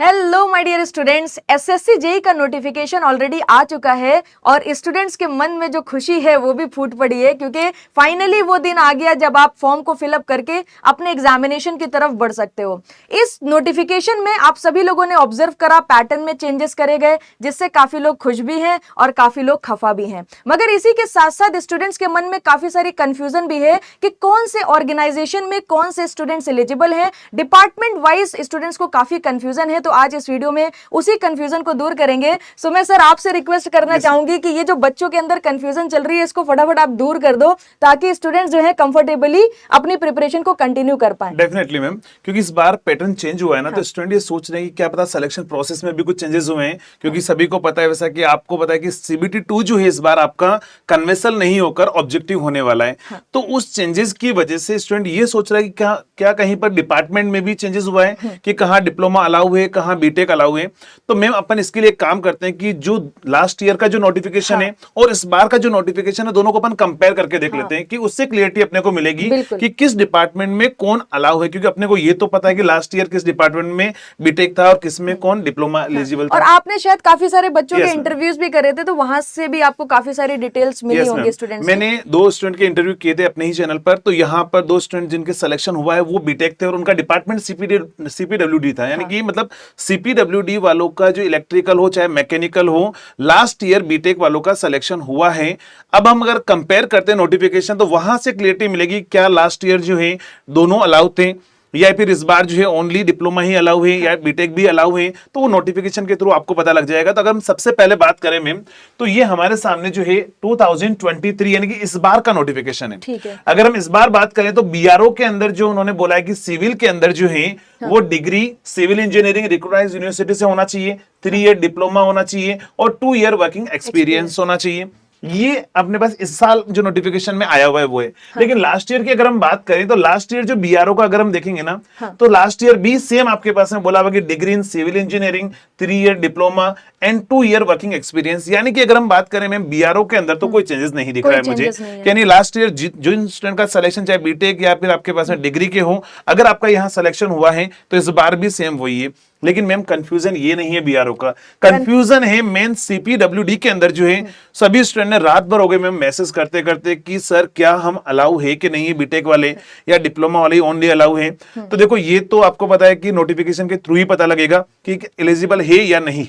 Hello my dear students, SSC JE का notification already आ चुका है और स्टूडेंट्स के मन में जो खुशी है वो भी फूट पड़ी है क्योंकि फाइनली वो दिन आ गया जब आप फॉर्म को फिलअप करके अपने एग्जामिनेशन की तरफ बढ़ सकते हो। इस नोटिफिकेशन में आप सभी लोगों ने ऑब्जर्व करा पैटर्न में चेंजेस करे गए, जिससे काफी लोग खुश भी हैं और काफी लोग खफा भी हैं। मगर इसी के साथ साथ स्टूडेंट्स के मन में काफी सारी कंफ्यूजन भी है कि कौन से ऑर्गेनाइजेशन में कौन से स्टूडेंट्स एलिजिबल हैं। डिपार्टमेंट वाइज स्टूडेंट्स को काफी कंफ्यूजन है, तो आज इस वीडियो में उसी कंफ्यूजन को दूर करेंगे। सो मैं सर आपसे रिक्वेस्ट करना चाहूंगी कि ये जो बच्चों के अंदर कंफ्यूजन चल रही है इसको फटाफट आप दूर कर दो ताकि स्टूडेंट्स जो है कंफर्टेबली अपनी प्रिपरेशन को कंटिन्यू कर पाए। डेफिनेटली मैम, क्योंकि इस बार पैटर्न चेंज हुआ है ना, तो स्टूडेंट ये सोच रहे हैं कि क्या पता सिलेक्शन प्रोसेस में भी कुछ चेंजेस हुए हैं, क्योंकि सभी को पता है, वैसा कि आपको पता है कि सीबीटी 2 जो है इस बार आपका कन्वेंशनल नहीं होकर ऑब्जेक्टिव होने वाला है। तो उस चेंजेस की वजह से स्टूडेंट ये सोच रहा है कि क्या कहीं पर डिपार्टमेंट में भी चेंजेस हुआ है कि कहाँ डिप्लोमा अलाउ है, कहाँ बीटेक अलाउ है। तो मैम अपन इसके लिए काम करते हैं कि जो लास्ट ईयर का जो नोटिफिकेशन है और इस बार का जो नोटिफिकेशन है, दोनों को अपन कंपेयर करके देख लेते हैं कि उससे क्लियरिटी अपने को मिलेगी कि किस डिपार्टमेंट में कौन अलाउ है, क्योंकि अपने को ये तो पता है कि लास्ट ईयर किस डिपार्टमेंट में बीटेक था और किस में कौन डिप्लोमा एलिजिबल था। और आपने शायद काफी सारे बच्चों के इंटरव्यूज भी करे थे, तो वहां से भी आपको काफी सारी डिटेल्स मिली होंगी स्टूडेंट्स। मैंने 2 स्टूडेंट के इंटरव्यू किए थे अपने ही चैनल पर, तो यहाँ पर 2 स्टूडेंट जिनके सिलेक्शन हुआ है वो बीटेक थे और उनका डिपार्टमेंट सीपीडब्ल्यूडी था। यानी कि मतलब सीपीडब्ल्यूडी वालों का जो इलेक्ट्रिकल हो चाहे मैकेनिकल हो, लास्ट ईयर बीटेक वालों का सिलेक्शन हुआ है। अब हम अगर कंपेयर करते हैं नोटिफिकेशन, तो वहां से क्लियरिटी मिलेगी क्या लास्ट ईयर जो है दोनों अलाउ थे या फिर इस बार जो है ओनली डिप्लोमा ही अलाउ है या बीटेक भी अलाउ है। तो वो नोटिफिकेशन के थ्रू आपको पता लग जाएगा। तो अगर हम सबसे पहले बात करें मैम, तो ये हमारे सामने जो है 2023 यानी कि इस बार का नोटिफिकेशन है। ठीक है। अगर हम इस बार बात करें तो बीआरओ के अंदर जो उन्होंने बोला है कि सिविल के अंदर जो है वो degree civil engineering recognised university से होना चाहिए, 3 ईयर डिप्लोमा होना चाहिए और 2 ईयर वर्किंग एक्सपीरियंस होना चाहिए। ये अपने पास इस साल जो नोटिफिकेशन में आया हुआ है वो है। लेकिन लास्ट ईयर की अगर हम बात करें तो लास्ट ईयर जो बीआरओ का अगर हम देखेंगे ना, तो लास्ट ईयर भी सेम आपके पास में बोला हुआ कि degree in civil engineering, 3 year diploma and 2 year working experience. यानी कि अगर हम बात करें मैम बीआरओ के अंदर तो कोई चेंजेस नहीं दिख रहा है मुझे। यानी लास्ट ईयर जो स्टूडेंट का सिलेक्शन चाहे बीटेक या फिर आपके पास में डिग्री के हो, अगर आपका यहाँ सिलेक्शन हुआ है तो इस बार भी सेम वही है। लेकिन मैम कंफ्यूजन ये नहीं है बीआरओ का, कंफ्यूजन है मेन सीपीडब्ल्यूडी के अंदर जो है। सभी स्टूडेंट ने रात भर हो गए मैम मैसेज करते करते कि सर क्या हम अलाउ है कि नहीं है, बीटेक वाले या डिप्लोमा वाले ओनली अलाउ है। तो देखो ये तो आपको पता है कि नोटिफिकेशन के थ्रू ही पता लगेगा कि एलिजिबल है या नहीं।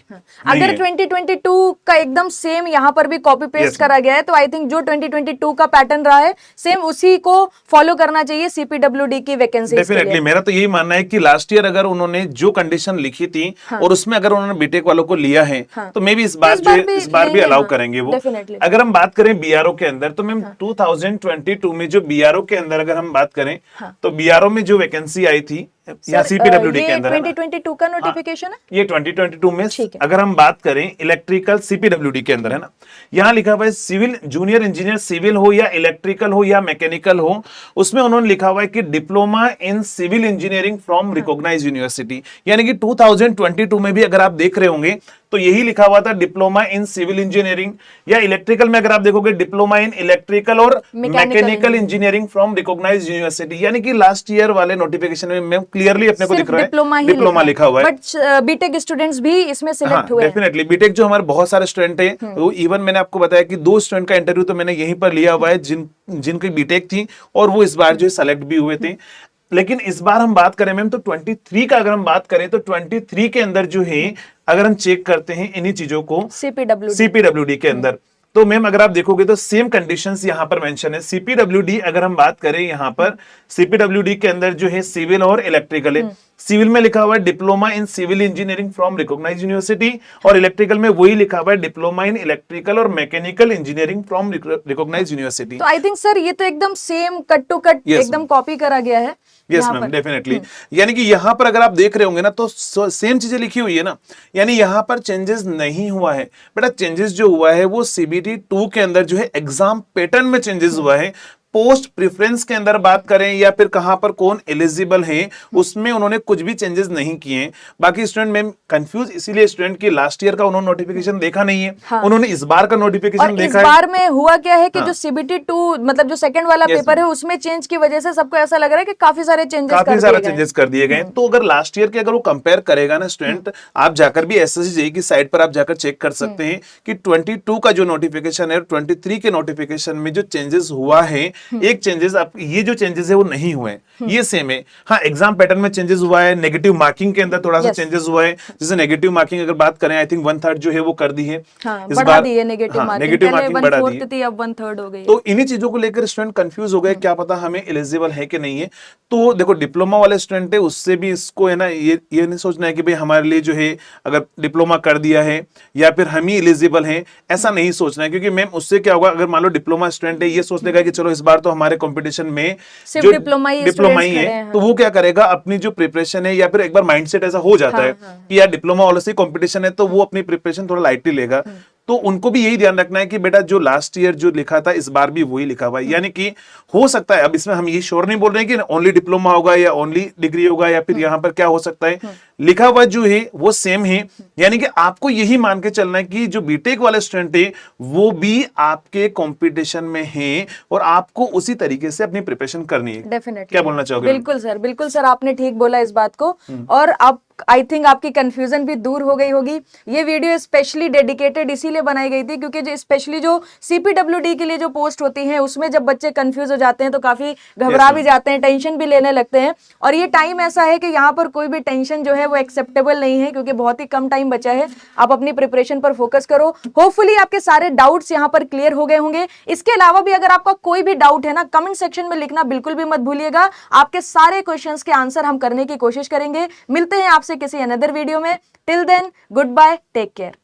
अगर 2022 का एकदम सेम यहाँ पर भी कॉपी पेस्ट करा गया है तो आई थिंक जो 2022 का पैटर्न रहा है सेम उसी को फॉलो करना चाहिए सीपीडब्ल्यूडी की वैकेंसी। डेफिनेटली मेरा तो यही मानना है कि लास्ट ईयर अगर उन्होंने जो कंडीशन लिखी थी और उसमें अगर उन्होंने बीटेक वालों को लिया है तो मे भी इस बार भी अलाउ करेंगे वो। अगर हम बात करें बीआरओ के अंदर तो मैम 2022 में जो बीआरओ के अंदर अगर हम बात करें तो बीआरओ में जो वैकेंसी आई थी या सीपीडब्ल्यूडी के अंदर 2022 का नोटिफिकेशन है, ये 2022 में अगर हम बात करें इलेक्ट्रिकल सीपीडब्ल्यूडी के अंदर है ना, यहाँ लिखा हुआ है सिविल जूनियर इंजीनियर सिविल हो या इलेक्ट्रिकल हो या मैकेनिकल हो, उसमें उन्होंने लिखा हुआ है कि diploma in civil engineering from recognised university. यानी कि 2022 में भी अगर आप देख रहे होंगे तो यही लिखा हुआ था डिप्लोमा इन सिविल इंजीनियरिंग, या इलेक्ट्रिकल में अगर आप देखोगे डिप्लोमा इन इलेक्ट्रिकल और mechanical engineering from recognised university. यानी कि लास्ट ईयर वाले नोटिफिकेशन में क्लियरली अपने को दिख रहा है डिप्लोमा लिखा हुआ है, बट बीटेक स्टूडेंट्स भी इसमें सिलेक्ट हुए हैं। डेफिनेटली बीटेक जो हमारे बहुत सारे स्टूडेंट हैं, तो इवन मैंने आपको बताया कि 2 स्टूडेंट का इंटरव्यू तो मैंने यहीं पर लिया हुआ है जिनकी बीटेक थी और वो इस बार जो सेलेक्ट भी हुए थे। लेकिन इस बार हम बात करें मैम तो 23 का अगर हम बात करें तो 23 के अंदर जो है अगर हम चेक करते हैं इन्हीं चीजों को सीपीडब्ल्यूडी के अंदर, तो मैम अगर आप देखोगे तो सेम कंडीशंस यहां पर मेंशन है। सीपीडब्ल्यूडी अगर हम बात करें यहां पर सीपीडब्ल्यूडी के अंदर जो है सिविल और इलेक्ट्रिकल है। सिविल में लिखा हुआ है diploma in civil engineering from recognised university और इलेक्ट्रिकल में वही लिखा हुआ है डिप्लोमा इन इलेक्ट्रिकल और mechanical engineering from recognised university. तो आई थिंक सर ये तो एकदम सेम कट टू कट एकदम कॉपी करा गया है। Yes ma'am definitely. यानी कि यहाँ पर अगर आप देख रहे होंगे ना तो सेम चीजें लिखी हुई है ना, यानी यहाँ पर चेंजेस नहीं हुआ है बेटा। चेंजेस जो हुआ है वो सीबीटी 2 के अंदर जो है एग्जाम पैटर्न में चेंजेस हुआ है। पोस्ट प्रेफरेंस के अंदर बात करें या फिर कहां पर कौन एलिजिबल है, उसमें उन्होंने कुछ भी चेंजेस नहीं किए हैं। बाकी स्टूडेंट में कंफ्यूज इसीलिए स्टूडेंट की लास्ट ईयर का उन्होंने नोटिफिकेशन देखा नहीं है, हाँ। उन्होंने इस बार का और नोटिफिकेशन इस देखा है। बार में हुआ क्या है कि हाँ। जो CBT 2 मतलब जो सेकंड वाला Yes, पेपर है उसमें चेंज की वजह से सबको ऐसा लग रहा है कि काफी सारे चेंजेस काफी कर सारा दिए गए। चेंजेस कर दिए गए हैं। तो अगर लास्ट ईयर के अगर वो कंपेयर करेगा ना स्टूडेंट, आप जाकर भी एसएससी जेईई की साइट पर आप जाकर चेक कर सकते हैं कि 22 का जो नोटिफिकेशन है और 23 के नोटिफिकेशन में जो चेंजेस हुआ है, एक चेंजेस आप ये जो चेंजेस है वो नहीं हुए हैं, ये सेम है। हाँ, एग्जाम पैटर्न में चेंजेस हुआ है, नेगेटिव मार्किंग के अंदर थोड़ा सा Yes. चेंजेस हुआ है। जैसे नेगेटिव मार्किंग अगर बात करें, आई थिंक 1/3 जो है वो कर दी है हाँ, इस बढ़ा बार। दी है नेगेटिव हाँ, मार्किंग, नेगेटिव पहले मार्किंग बढ़ा दी 1/4 थी अब 1/3 हो गई है। तो इन्हीं चीजों को लेकर स्टूडेंट कंफ्यूज हो गए, क्या पता हमें एलिजिबल है कि नहीं है। तो देखो, डिप्लोमा वाले स्टूडेंट है उससे भी इसको है ना, ये नहीं सोचना है कि भाई हमारे लिए जो है अगर डिप्लोमा कर दिया है या फिर हम ही एलिजिबल हैं, ऐसा नहीं सोचना है। क्योंकि मैम उससे क्या होगा, अगर मान लो डिप्लोमा स्टूडेंट है, ये सोच लेगा कि चलो इस बार तो हमारे कंपटीशन में सिर्फ जो डिप्लोमा ही डिप्लोमा ही students खड़े है, हैं, तो वो क्या करेगा, अपनी जो प्रिपरेशन है या फिर एक बार माइंडसेट ऐसा हो जाता है कि यार डिप्लोमा वाले से कंपटीशन है, तो वो अपनी प्रिपरेशन थोड़ा लाइटली लेगा। तो उनको भी यही ध्यान रखना है कि बेटा जो लास्ट ईयर जो लिखा था इस बार भी वही लिखा हुआ है। यानी कि हो सकता है, अब इसमें हम ये श्योर नहीं बोल रहे हैं कि ओनली डिप्लोमा होगा या ओनली डिग्री होगा या फिर यहाँ पर क्या हो सकता है, लिखा हुआ जो है वो सेम है। यानी कि आपको यही मान के चलना है कि जो बीटेक वाले स्टूडेंट है वो भी आपके कंपटीशन में है और आपको उसी तरीके से अपनी प्रिपरेशन करनी है। डेफिनेटली। क्या बोलना चाहोगे? बिल्कुल सर, बिल्कुल सर, आपने ठीक बोला इस बात को। और अब आई थिंक आपकी कंफ्यूजन भी दूर हो गई होगी। ये वीडियो स्पेशली डेडिकेटेड इसीलिए बनाई गई थी क्योंकि जो स्पेशली जो CPWD के लिए जो पोस्ट होती है उसमें जब बच्चे कंफ्यूज हो जाते हैं तो काफी घबरा भी जाते हैं, टेंशन भी लेने लगते हैं। और ये टाइम ऐसा है कि यहाँ पर कोई भी टेंशन जो है वो एक्सेप्टेबल नहीं है क्योंकि बहुत ही कम टाइम बचा है। आप अपनी प्रिपरेशन पर फोकस करो। होपफुली आपके सारे डाउट्स यहाँ पर क्लियर हो गए होंगे। इसके अलावा भी अगर आपका कोई भी डाउट है ना, कमेंट सेक्शन में लिखना बिल्कुल भी मत भूलिएगा। आपके सारे क्वेश्चंस के आंसर हम करने की कोशिश करेंगे। मिलते हैं आपसे किसी अनदर वीडियो में। Till then, goodbye, take care.